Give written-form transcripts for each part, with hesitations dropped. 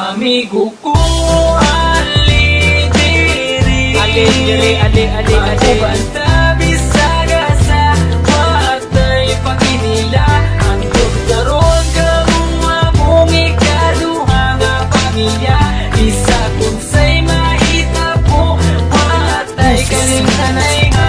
Amigo ko, ali diri, ako banta bisaga sa watay paginila. Ang daron ka mga mong ikaduha nga pamilya. Isa kung sa'y mahita po, watay kalimtanay nga.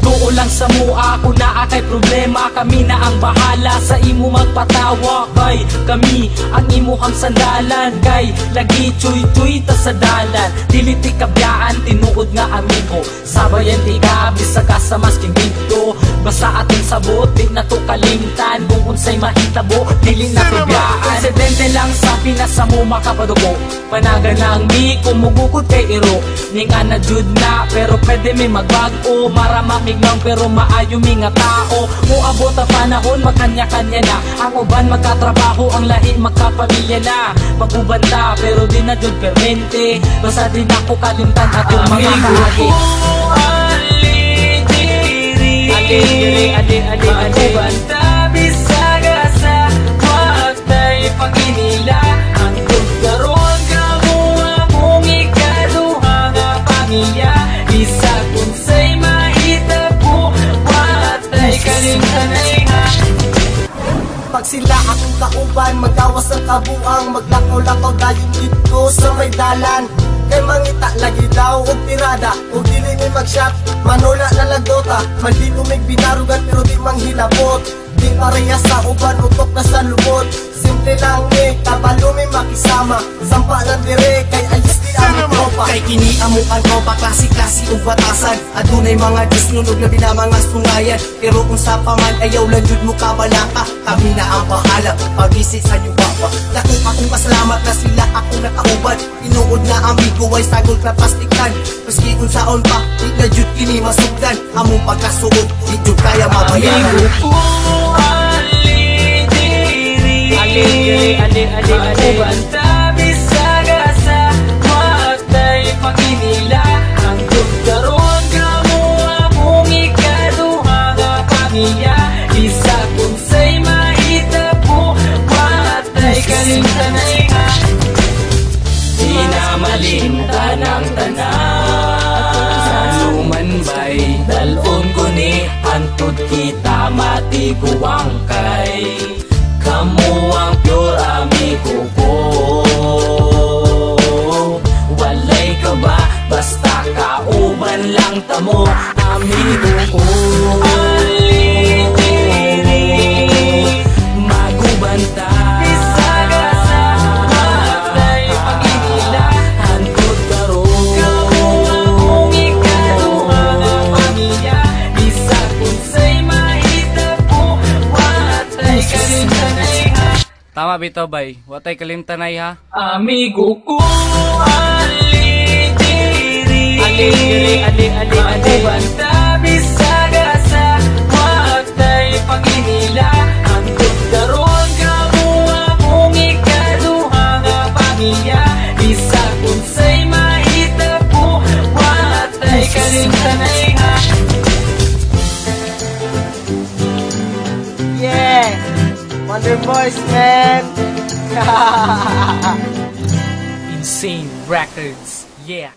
Tuo lang sa mua, kung naa kay problema, kami na ang bahala sa imo magpatawa. Kay kami ang imuhang sandalan, kay lagi chuy-chuy ta sa dalan. Dili ti kabyaan, tinuod nga amigo, sabayan ti gabi sa kasamas king dito. Basta atong sabot, di na to kalimtan, kung unsay mahitabo, dili na kabyaan. Insidente lang sa pinasa mo makapadugo, panaga ng mi kumugukod kay iro. Ninga na jud na, pero pwede may magbago, maramamiglang pero maayo mi nga tao. Muabot ang panahon, magkanya-kanya na, ang uban magkatrabaho, ang lahi magkapamilya na. Magubanta, pero di na jud permente, basta di na ko kalimtan atong mga kahagi. Ako banta bisaga sa watay paginila. Ang daron ka mga mong ikaduha nga pamilya. Isa kung sa'y mahita po, watay kalimtanay nga. Pag sila akong kauban, magawas ang kabuang, maglakaw-lakaw dayon dito sa may dalan. Kay mangita lagi daw og tirada, og dili may mag-shot, manola na lagdota. Maldito may binarugan pero di manghilabot, di pareha sa uban, utok na sa lubot. Simple lang kabalo may makisama, sampa lang dire, kay ayos di ang tropa. Kay kini amo ang tropa, klase-klase ug batasan. Adunay mga disnunog na binamanga sungayan, pero kung sa paman ayaw lang jud mo kabalaka. Kami na ang bahala, pag-isip sa inyo baba. Dako akong pasalamat na sila akong nakauban. Tinuod na amigo ay sagol na plastikan. Maski kung saon pa, di na jud kini masugdan. Among pagkasuod, di jud kaya mabayaran. Amigo ko, ali diri, ako banta bisaga sa watay paginila. Ang daron ka mga mong ikaduha nga pamilya. Isa kung sa'y mahita po, watay kalimtanay nga. Di na malimtan ang tanan, sumanbay dalon ko ni antud kita matiguang kay. Kamu ang pure amigo ko, walay ka ba basta kauban lang tamo. Amigo ko, ali diri, magubanta bisaga sa watay paginila. Hangtod karon mong ikaduha nga pamilya. Isa kung sa'y mahita po, watay kalimtanay ha. Tama bitaw bay, watay kalimtanay ha. Amigo ko, ali diri, ako banta bisaga sa watay paginila. Ang daron ka mga mong ikaduha nga pamilya. Isa kung sa'y mahita po, watay kalimtanay ha. Yeah, Wonder Boys, man. Insane Records, yeah.